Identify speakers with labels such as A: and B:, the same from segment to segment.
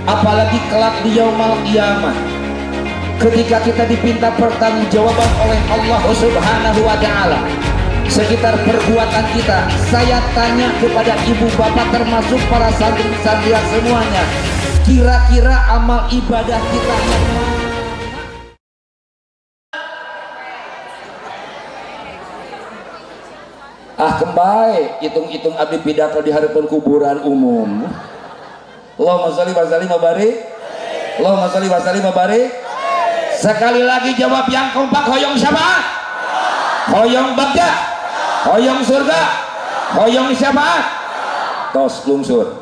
A: apalagi kelak di yaumul qiyamah ketika kita diminta pertanggungjawaban oleh Allah Subhanahu wa Ta'ala sekitar perbuatan kita. Saya tanya kepada ibu bapak termasuk para santri-santrian semuanya, kira-kira amal ibadah kita yang kembali hitung-hitung abdi pidato di hadapan kuburan umum. Allahumma sholli wa sallim wa barik. Allahumma sholli wa sallim wa barik. Sekali lagi jawab yang kompak, hoyong syafaat, hoyong bagja, hoyong surga, hoyong syafaat. Tos lungsur.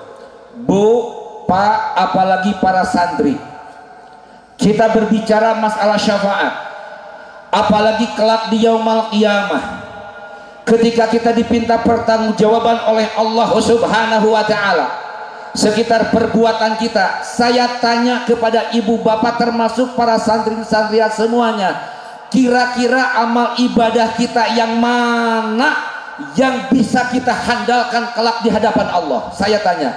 A: Bu, Pak, apalagi para santri, kita berbicara masalah syafaat, apalagi kelak di yaumul qiyamah ketika kita diminta pertanggungjawaban oleh Allah Subhanahu wa Ta'ala sekitar perbuatan kita. Saya tanya kepada ibu bapak termasuk para santri-santrian semuanya, kira-kira amal ibadah kita yang mana yang bisa kita handalkan kelak di hadapan Allah? Saya tanya,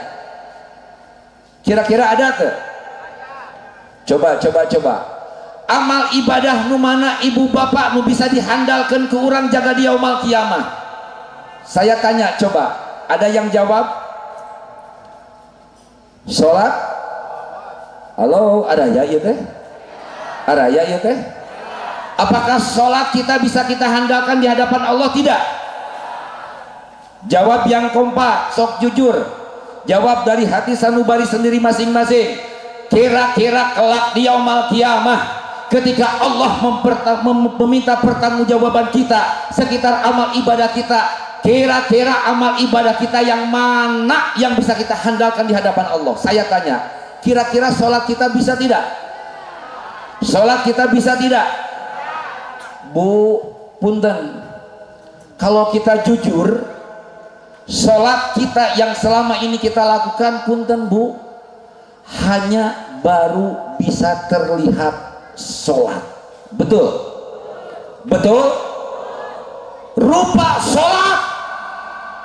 A: kira-kira ada tuh? Coba amal ibadah nu mana ibu bapak nu bisa dihandalkan ke orang jaga di yaumul qiyamah? Saya tanya, coba ada yang jawab? Sholat? Halo, ada ya ieu teh? Ada ya ieu teh? Apakah sholat kita bisa kita handalkan di hadapan Allah? Tidak. Jawab yang kompak, sok jujur. Jawab dari hati sanubari sendiri masing-masing. Kira-kira kelak di yaumul qiyamah ketika Allah meminta pertanggungjawaban kita sekitar amal ibadah kita, kira-kira amal ibadah kita yang mana yang bisa kita handalkan di hadapan Allah? Saya tanya, kira-kira sholat kita bisa tidak? Sholat kita bisa tidak? Bu, punten, kalau kita jujur, sholat kita yang selama ini kita lakukan, punten Bu, hanya baru bisa terlihat sholat. Betul? Betul? Rupa sholat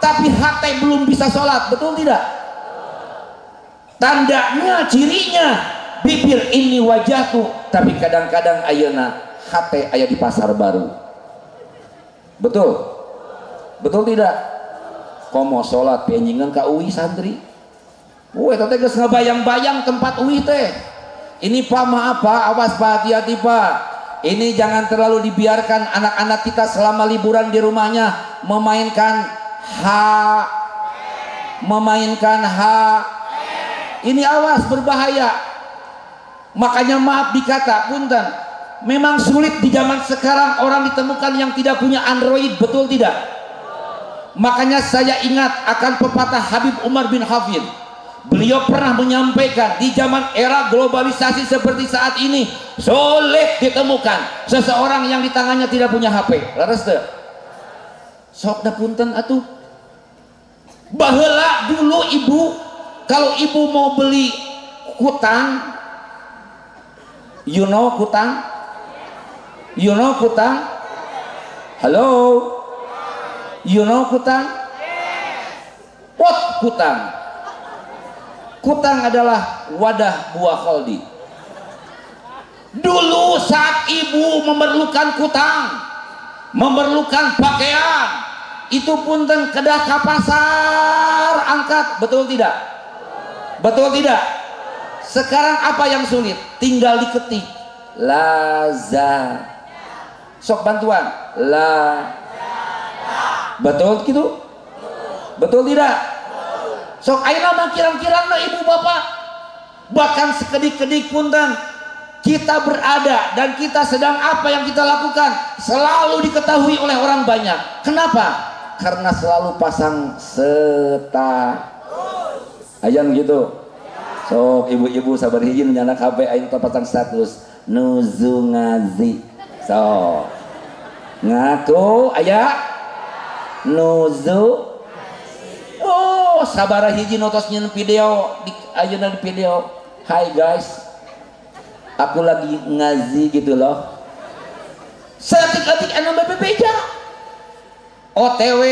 A: tapi hati belum bisa sholat. Betul tidak? Tandanya, cirinya, bibir ini wajahku, tapi kadang-kadang ayeuna hati aya di pasar baru. Betul? Betul tidak? Komo sholat penjingan ka uwi santri, weh teh geus ngabayang-bayang tempat uwi teh. Ini Pak, maaf Pak, awas Pak, hati-hati Pak. Ini jangan terlalu dibiarkan anak-anak kita selama liburan di rumahnya memainkan ini awas, berbahaya. Makanya maaf dikata, punten, memang sulit di zaman sekarang orang ditemukan yang tidak punya Android. Betul tidak? Makanya saya ingat akan pepatah Habib Umar bin Hafid. Beliau pernah menyampaikan, di zaman era globalisasi seperti saat ini sulit ditemukan seseorang yang di tangannya tidak punya HP. Laras teu? Sok da punten atuh. Baheula dulu ibu, kalau ibu mau beli kutang, you know kutang? You know kutang? Halo? You know kutang? What kutang? Kutang adalah wadah buah kholdi. Dulu saat ibu memerlukan kutang, memerlukan pakaian, itu punten kedah ke pasar angkat. Betul tidak? Betul tidak? Sekarang apa yang sulit? Tinggal diketik Laza. Sok bantuan la. Betul gitu? Betul tidak? Sok ayeuna mah kirang-kirang ibu bapak, bahkan sekedik-kedik punten kita berada dan kita sedang apa yang kita lakukan selalu diketahui oleh orang banyak. Kenapa? Karena selalu pasang ayan gitu. Sok ibu-ibu sabar hiji nyana KB aing pasang status nuzu ngazi. So ngaku aya nuzu. Oh, sabara hiji notos nyen video di ayeuna di video. Hai guys, aku lagi ngaji gitu loh. Setik-etik anu bebeja. OTW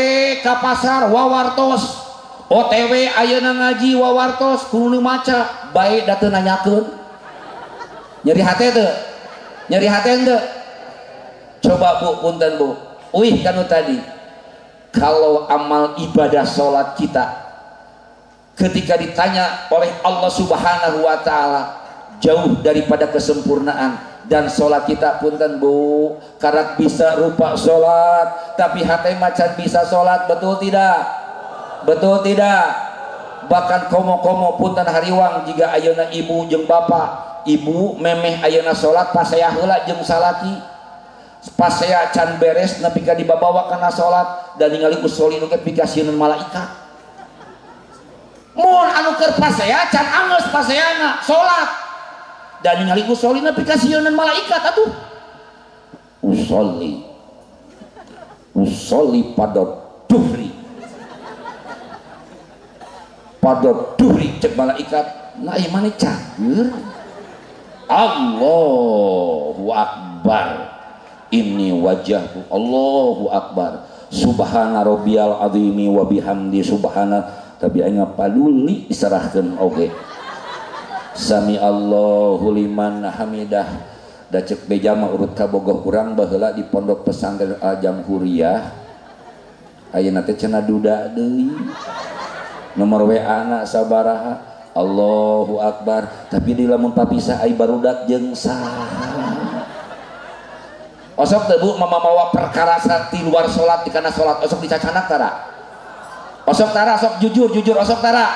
A: ka pasar wawartos. OTW ayeuna ngaji wawartos kudu maca baik datu nanyakeun nyeri hati tuh nyeri hati ente coba bu punten bu uih kanu tadi kalau amal ibadah sholat kita ketika ditanya oleh Allah Subhanahu wa ta'ala jauh daripada kesempurnaan dan sholat kita punten bu karak bisa rupa sholat tapi hati macan bisa sholat betul tidak betul tidak bahkan komo-komo punten hariwang jika ayeuna ibu jeung bapak ibu memeh ayeuna sholat pas saya heula jeung salaki pas saya can beres nepi ka dibawa kana sholat dan ningali usoli nu pikasieun malaikat mun anu keur pas saya can angeus pas sayana sholat dan ningali usoli nepi kasieun malaikat atuh usoli pada duhri cek malaikat nah ieu mane cager Allahu akbar ini wajahku Allahu akbar subhana rabbiyal azimi wa bihamdi subhana tapi aing paluli diserahkeun oge sami Allahu liman hamidah da cek beja mah urut kabogoh urang baheula di pondok pesantren Al Jamhuriyah ayeuna teh cenah duda deui nomor WA na sabaraha Allahu akbar tapi di lamun papisah ai barudak jeung saha osok teh bu mamawa perkara di luar sholat di kana sholat osok dicacanak tara osok tara osok jujur osok tara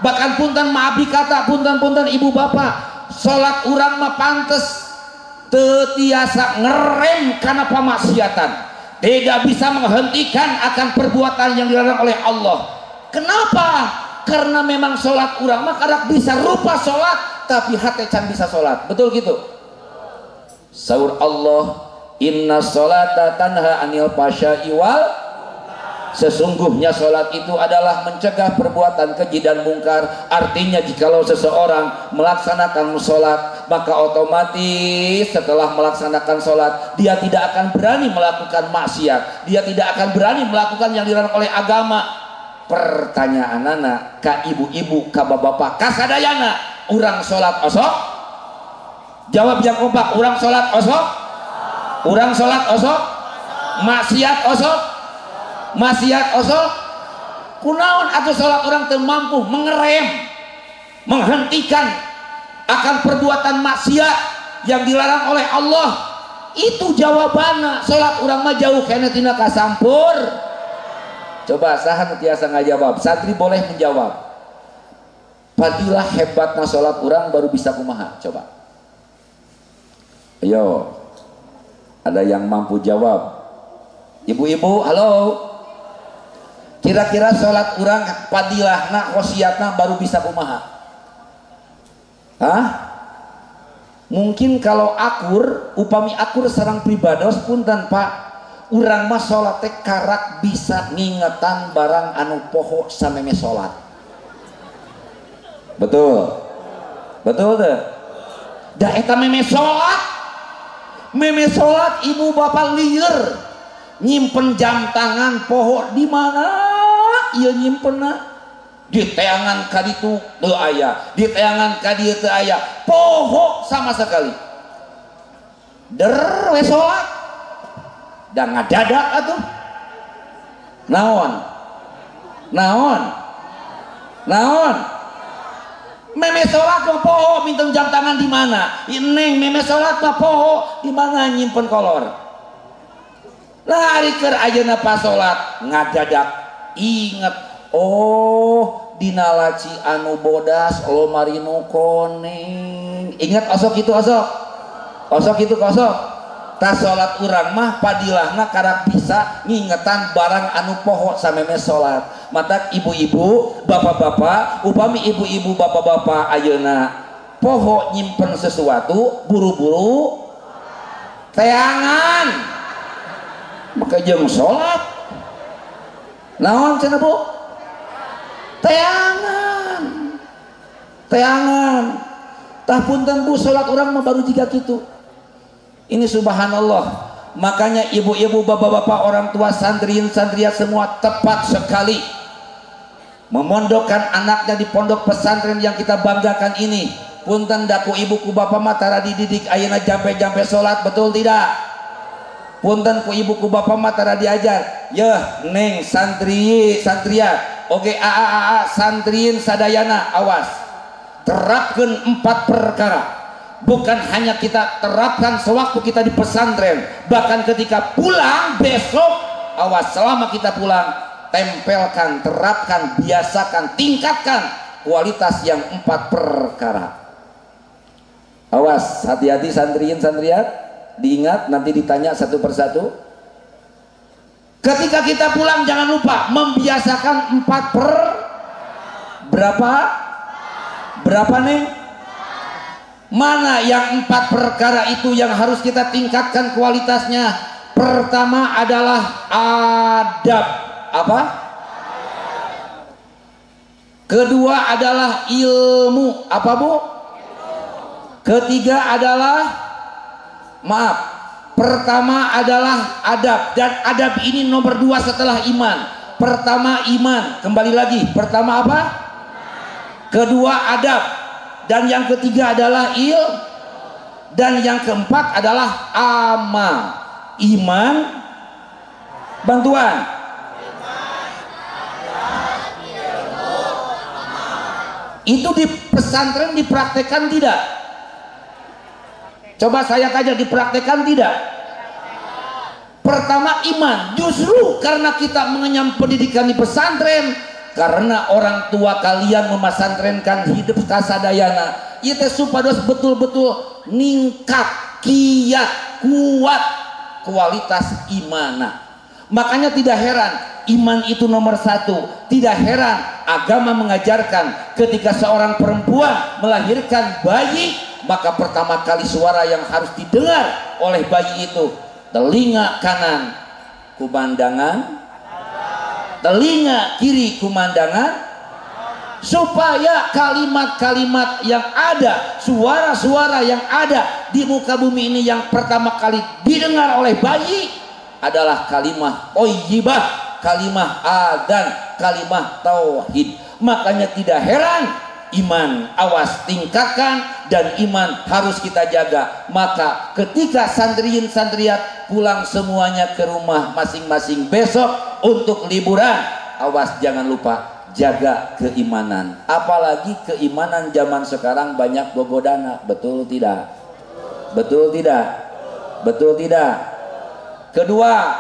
A: bahkan punten maabi kata punten ibu bapak sholat urang mah pantes teu tiasa ngerem kana pamaksiatan tidak bisa menghentikan akan perbuatan yang dilarang oleh Allah kenapa? Karena memang sholat urang mah karak bisa rupa sholat tapi hati can bisa sholat betul gitu Saur Allah inna sholata tanha anil fasya'i wal sesungguhnya sholat itu adalah mencegah perbuatan keji dan mungkar artinya jikalau seseorang melaksanakan sholat maka otomatis setelah melaksanakan sholat dia tidak akan berani melakukan maksiat dia tidak akan berani melakukan yang dilarang oleh agama pertanyaan anak ka ibu-ibu ka bapak ka sadayana urang sholat osok jawab yang kompak urang sholat osok maksiat osok kunaon atau sholat orang teu mampu mengerem menghentikan akan perbuatan maksiat yang dilarang oleh Allah itu jawabannya sholat orang mah jauh kena tina kasampur coba saha nu tiasa ngajawab santri boleh menjawab padilah hebatna sholat orang baru bisa kumaha coba ayo ada yang mampu jawab ibu-ibu halo kira-kira sholat urang padilahna khosiatna baru bisa kumaha mungkin kalau akur upami akur sareng pribados punten pak urang mah sholat teh karak bisa ngingetan barang anu poho sameme sholat betul deh da eta meme sholat ibu bapak lieur nyimpen jam tangan poho di mana ieu nyimpenna di teangan kaditu teu aya di teangan kadieu teu aya poho sama sekali der we salat da ngadadak atuh naon meme salat mah poho minten jam tangan di mana neng meme salat mah poho di mana nyimpen kolor lari keur ayeuna pas salat ngadadak inget oh dina laci anu bodas lomari nu koneng inget osok itu tas salat urang mah padilahna karak bisa ngingetan barang anu poho sameme salat mata ibu-ibu bapak-bapak upami ibu-ibu bapak-bapak ayeuna poho nyimpen sesuatu buru-buru teangan maka jeung salat naon cenah bu teangan tah punten bu salat urang mah baru jiga kitu ini subhanallah makanya ibu-ibu bapak-bapak orang tua santriin santriat semua tepat sekali memondokkan anaknya di pondok pesantren yang kita banggakan ini. Punten daku ibu ku bapak mata dididik ayeuna jampe-jampe salat, betul tidak? Punten ku ibu ku bapak mata diajar. Yeuh neng santria oge aa santriin sadayana, awas terapkeun 4 perkara. Bukan hanya kita terapkan sewaktu kita di pesantren, bahkan ketika pulang besok, awas selama kita pulang, tempelkan, terapkan, biasakan, tingkatkan kualitas yang 4 perkara. Awas, hati-hati santriin santriat, diingat nanti ditanya satu persatu. Ketika kita pulang jangan lupa membiasakan 4 per berapa nih? Mana yang 4 perkara itu yang harus kita tingkatkan kualitasnya? Pertama adalah adab. Apa? Kedua adalah ilmu. Apa bu? Ketiga adalah pertama adalah adab, dan adab ini nomor 2 setelah iman. Pertama iman, kembali lagi, pertama apa? Kedua adab, dan yang ketiga adalah dan yang keempat adalah amal. Iman, bantuan, itu di pesantren dipraktekkan tidak? Coba saya tanya, dipraktekkan tidak? Pertama iman, justru karena kita mengenyam pendidikan di pesantren, karena orang tua kalian memasantrenkan hidup kasadayana, itu supados betul-betul ningkat, kiat, kuat kualitas imana. Makanya tidak heran iman itu nomor 1. Tidak heran agama mengajarkan ketika seorang perempuan melahirkan bayi, maka pertama kali suara yang harus didengar oleh bayi itu, telinga kanan kumandangan, telinga kiri kumandangan, supaya kalimat-kalimat yang ada, suara-suara yang ada di muka bumi ini yang pertama kali didengar oleh bayi adalah kalimah thayyibah, kalimah adzan, kalimah tauhid. Makanya tidak heran iman, awas tingkatkan, dan iman harus kita jaga. Maka ketika santriin santriat pulang semuanya ke rumah masing-masing besok untuk liburan, awas jangan lupa jaga keimanan. Apalagi keimanan zaman sekarang banyak gogodana, betul tidak? Betul tidak? Betul tidak? Kedua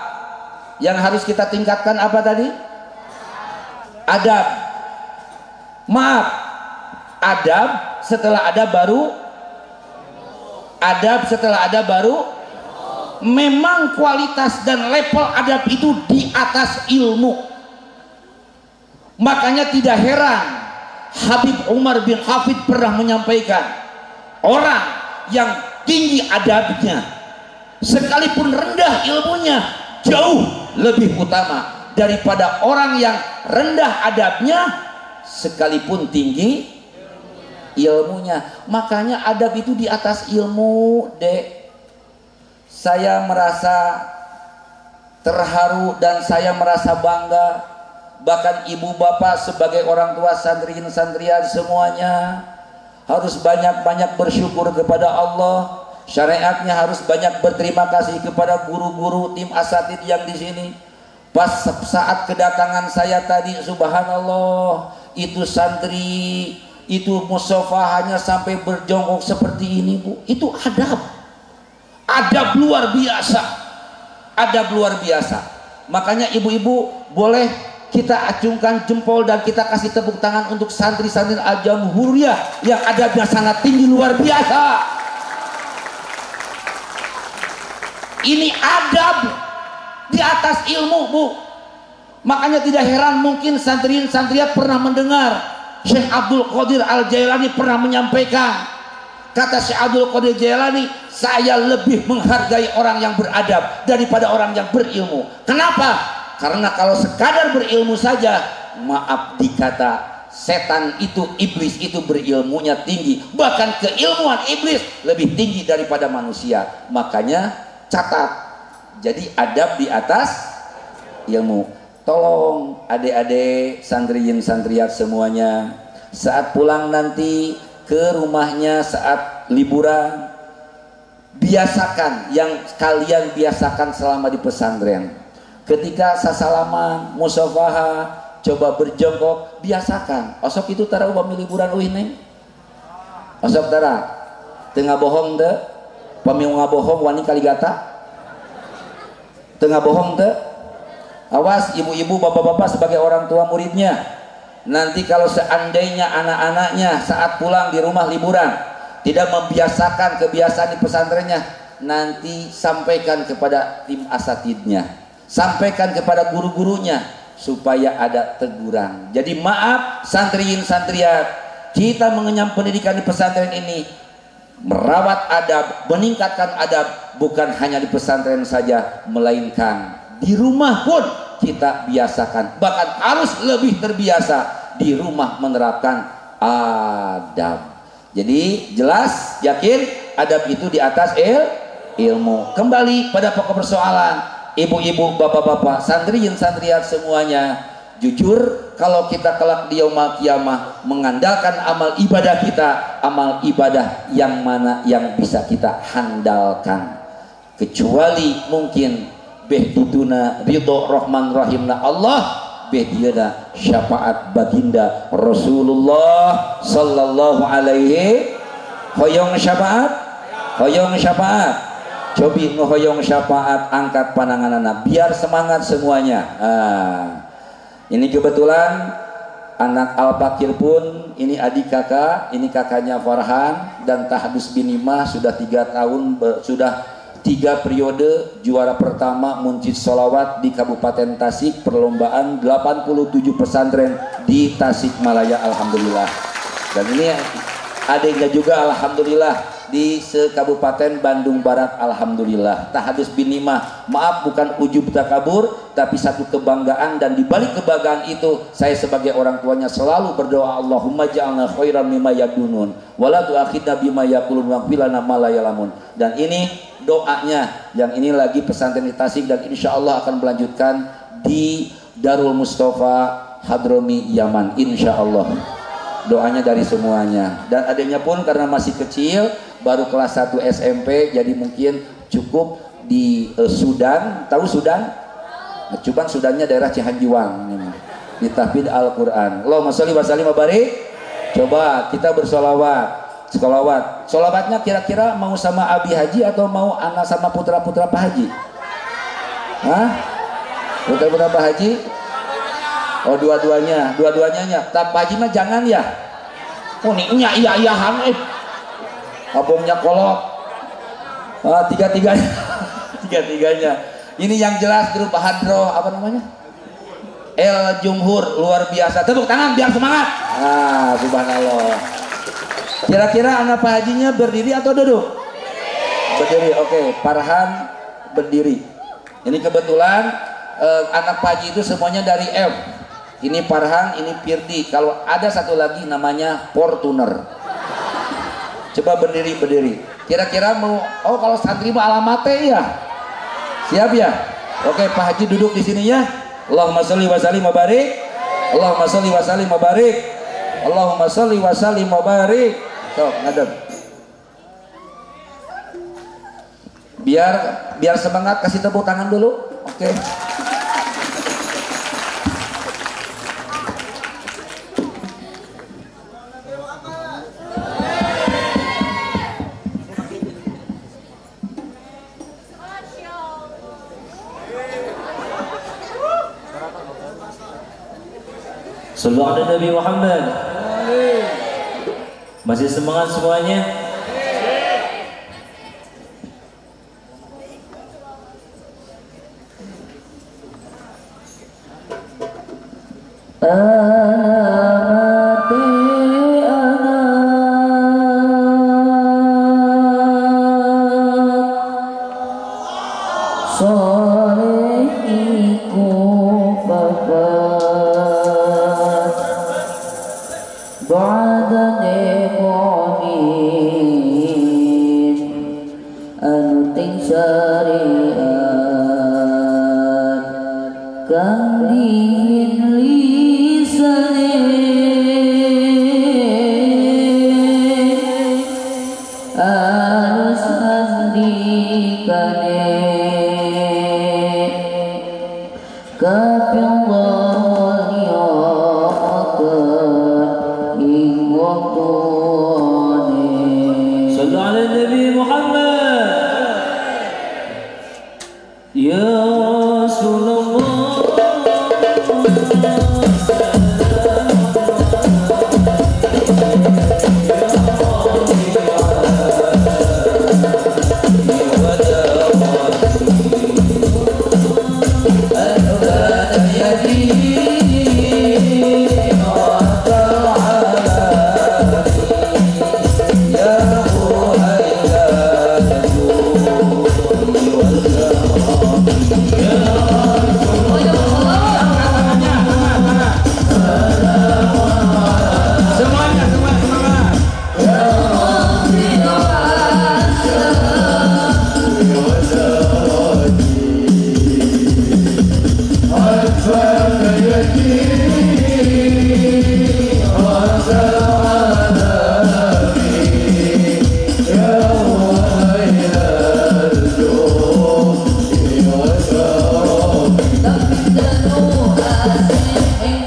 A: yang harus kita tingkatkan apa tadi? Adab. Adab, setelah ada baru memang kualitas dan level adab itu di atas ilmu. Makanya tidak heran Habib Umar bin Hafid pernah menyampaikan, orang yang tinggi adabnya sekalipun rendah ilmunya jauh lebih utama daripada orang yang rendah adabnya sekalipun tinggi ilmunya. Makanya adab itu di atas ilmu, Dek. Saya merasa terharu dan saya merasa bangga, bahkan ibu bapak sebagai orang tua santriin santriat semuanya harus banyak-banyak bersyukur kepada Allah. Syariatnya harus banyak berterima kasih kepada guru-guru tim asatid yang di sini. Pas saat kedatangan saya tadi, subhanallah, itu santri, itu musofa hanya sampai berjongkok seperti ini, Bu. Itu adab. Adab luar biasa. Adab luar biasa. Makanya ibu-ibu boleh kita acungkan jempol dan kita kasih tepuk tangan untuk santri-santri Al-Jamhuriyah yang adabnya sangat tinggi luar biasa. Ini adab di atas ilmu, Bu. Makanya tidak heran mungkin santriin santriat pernah mendengar Syekh Abdul Qadir Al-Jailani pernah menyampaikan, kata Syekh Abdul Qadir Jailani, saya lebih menghargai orang yang beradab daripada orang yang berilmu. Kenapa? Karena kalau sekadar berilmu saja, maaf dikata, setan itu, iblis itu berilmunya tinggi, bahkan keilmuan iblis lebih tinggi daripada manusia. Makanya catat, jadi adab di atas ilmu. tolong adik-adik santriyin santriat semuanya, saat pulang nanti ke rumahnya saat liburan, biasakan yang kalian biasakan selama di pesantren. Ketika sasalaman, musafaha, coba berjongkok, biasakan. Osok itu tara upami liburan uih neng. Osok tara, tengah bohong deh, pami ngabohong wani kaligata. Tengah bohong deh. Awas ibu-ibu, bapak-bapak sebagai orang tua muridnya. Nanti kalau seandainya anak-anaknya saat pulang di rumah liburan tidak membiasakan kebiasaan di pesantrennya, nanti sampaikan kepada tim asatidnya, sampaikan kepada guru-gurunya supaya ada teguran. Jadi maaf santriin santriat, kita mengenyam pendidikan di pesantren ini, merawat adab, meningkatkan adab bukan hanya di pesantren saja, melainkan di rumah pun kita biasakan, bahkan harus lebih terbiasa di rumah menerapkan adab. Jadi jelas, yakin adab itu di atas ilmu. Kembali pada pokok persoalan, ibu-ibu, bapak-bapak, santriin santriat semuanya, jujur kalau kita kelak di yaumul kiamah mengandalkan amal ibadah kita, amal ibadah yang mana yang bisa kita handalkan, kecuali mungkin behduduna ridho rahman rahimna Allah, behdiyana syafaat baginda Rasulullah sallallahu alaihi hoyong syafaat, hoyong syafaat, cobi hoyong syafaat, angkat pandanganana biar semangat semuanya. Ini kebetulan anak Al-Fakir pun, ini adik kakak, ini kakaknya Farhan dan Tahdus Binimah sudah 3 tahun, sudah 3 periode juara pertama Munjid Sholawat di Kabupaten Tasik, perlombaan 87 pesantren di Tasikmalaya, alhamdulillah. Dan ini adiknya juga alhamdulillah di se-Kabupaten Bandung Barat, alhamdulillah. Tahdus Binimah, maaf bukan ujub takabur, tapi satu kebanggaan, dan di balik kebanggaan itu saya sebagai orang tuanya selalu berdoa, Allahumma ja'alna khairan mimma yadunun wala tu'akhidna bima yaqulun waghfir lana ma la ya'lamun. Dan ini doanya, yang ini lagi pesantren di Tasik dan insya Allah akan melanjutkan di Darul Mustafa Hadromi Yaman, insya Allah. Doanya dari semuanya. Dan adiknya pun karena masih kecil, baru kelas 1 SMP, jadi mungkin cukup di Sudan. Tahu Sudan? Nah, cuman Sudannya daerah Cihanjuang, di tahfidz Al-Quran. Allahumma sholli wa sallim wa barik. Coba kita bersolawat. Sholawat, sholawatnya kira-kira mau sama Abi Haji atau mau anak sama putra-putra Pak Haji? Hah? Putra-putra Pak Haji? Oh, dua-duanya, dua-duanya. Tapi Pak Haji mah jangan ya. Oh, nih iya-iyahan abongnya kolok. Tiga-tiganya. Tiga-tiganya. Ini yang jelas grup Hadroh, apa namanya? El Jumhur, luar biasa. Tepuk tangan biar semangat. Subhanallah. Kira-kira anak Pak Hajinya berdiri atau duduk? Berdiri. Oke, Farhan berdiri. Ini kebetulan anak Pak Haji itu semuanya dari F. Ini Farhan, ini Firdi. Kalau ada satu lagi namanya Fortuner. Coba berdiri. Kira-kira mau, oh kalau santri mah alamatnya ya. Siap ya? Oke, Pak Haji duduk di sini ya. Allahumma sholli wa sallim wa barik. Allahumma sholli wa sallim wa barik. Allahumma sholli wa sallim wa barik. So, ngadep. Biar semangat, kasih tepuk tangan dulu. Oke.
B: Sallallahu alaihi Nabi Muhammad. Masih semangat semuanya?
C: syariat kang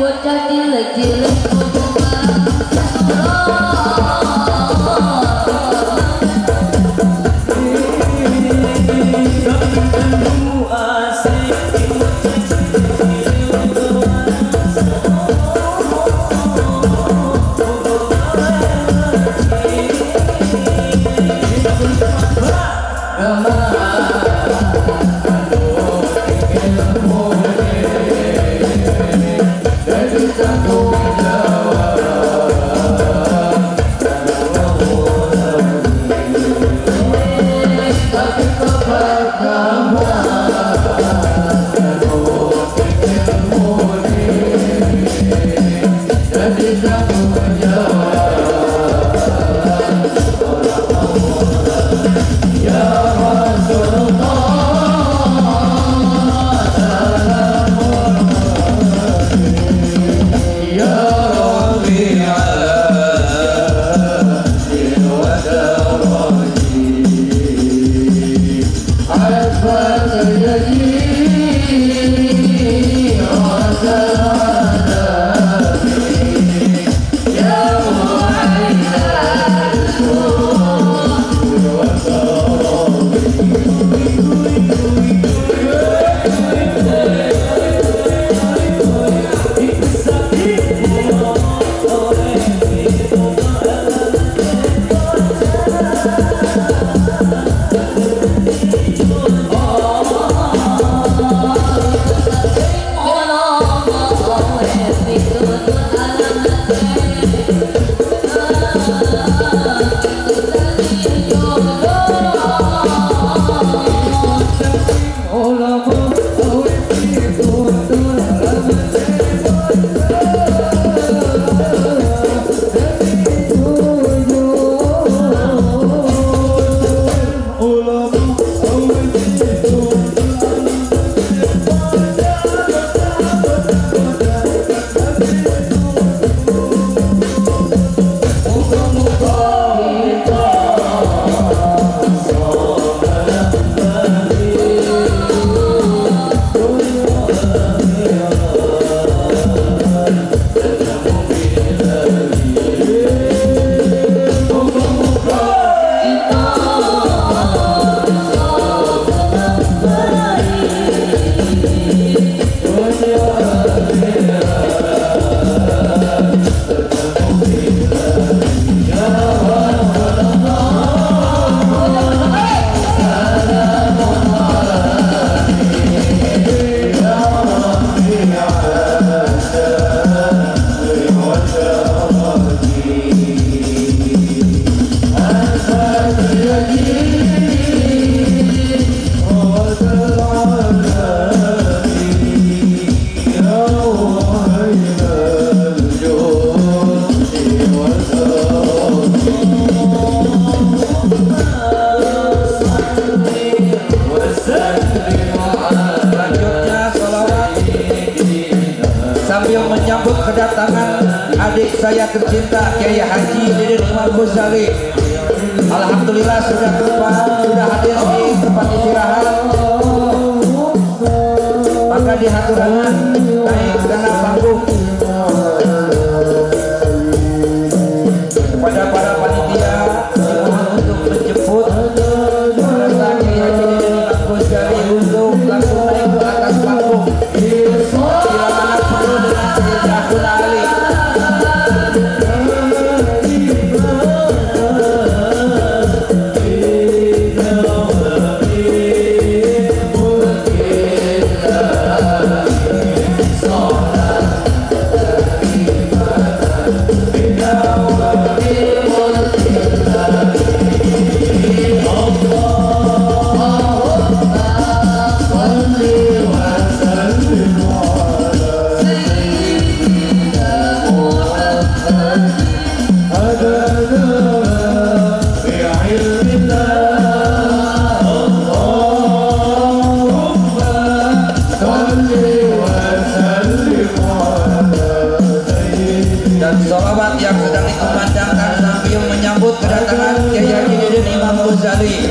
C: bocah cilik-cilik
A: menyambut kedatangan adik saya tercinta Kiai Haji Deden Imam Ghazali. Alhamdulillah sudah hadir di tempat istirahat. Maka dihaturkan naik karena panggung kepada para panitia dimohon untuk menjemput serta Kiai Haji Deden Imam Ghazali untuk langsung naik ke atas panggung. Bila mana perlu dengan Sayyidahul Ali. Dan sholawat yang sedang dikumandangkan sambil menyambut kedatangan Kiai Haji Deden Imam Ghazali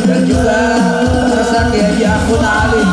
A: dan juga peserta Kiai Haji Ahmad Ali.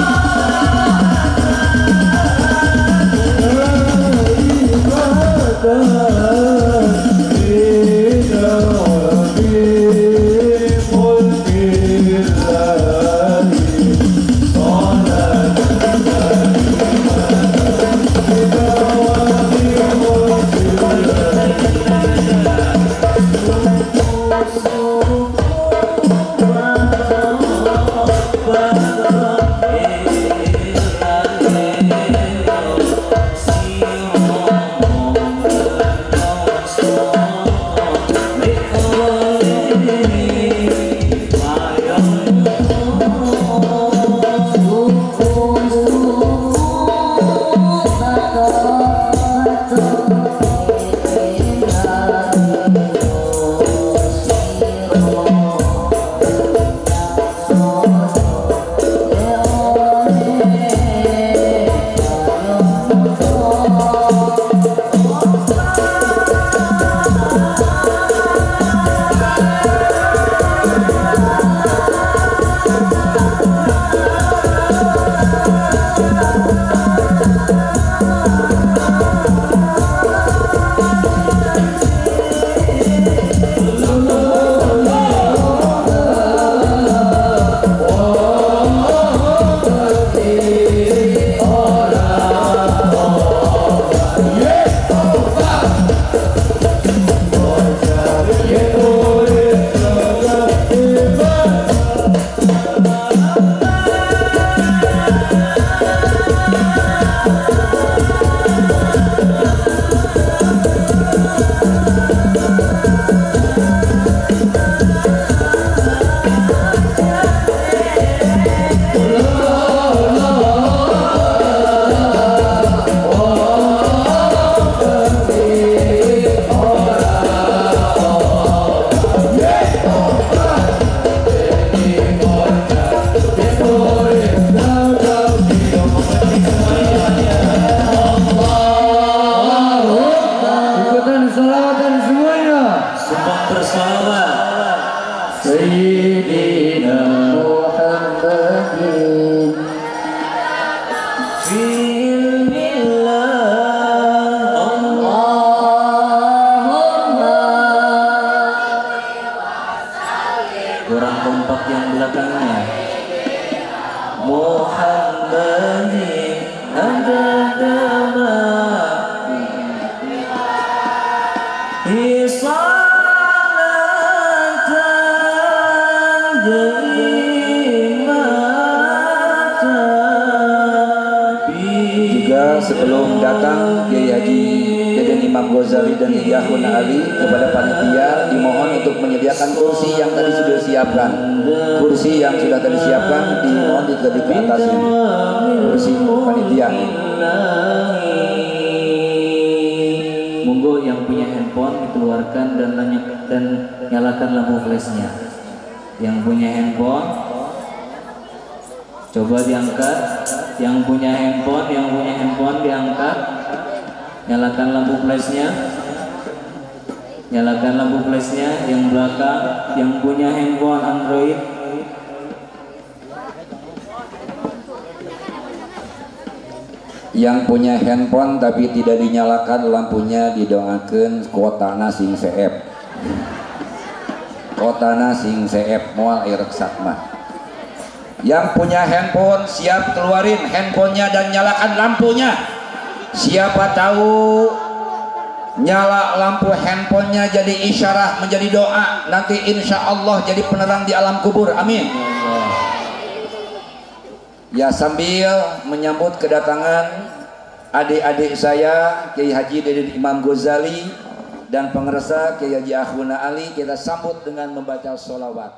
A: Imam Ghazali dan Kiai Akhuna Ali, kepada panitia dimohon untuk menyediakan kursi yang tadi sudah disiapkan. Kursi yang sudah tadi disiapkan dimohon ke atas ini. Kursi panitia.
B: Monggo yang punya handphone dikeluarkan dan nyalakan lampu flashnya. Yang punya handphone coba diangkat. Yang punya handphone diangkat. Nyalakan lampu flashnya. Nyalakan lampu flashnya. Yang belakang, yang punya handphone Android.
A: Yang punya handphone tapi tidak dinyalakan lampunya, didoakan kuotana sing seep. Kuotana sing seep moal ireksat mah. Yang punya handphone siap keluarin handphonenya dan nyalakan lampunya. Siapa tahu nyala lampu handphonenya jadi isyarah menjadi doa, nanti insya Allah jadi penerang di alam kubur. Amin. Ya, sambil menyambut kedatangan adik-adik saya Kiai Haji Deden Imam Ghazali dan pengerasa Kiai Haji Akhuna Ali, kita sambut dengan membaca sholawat.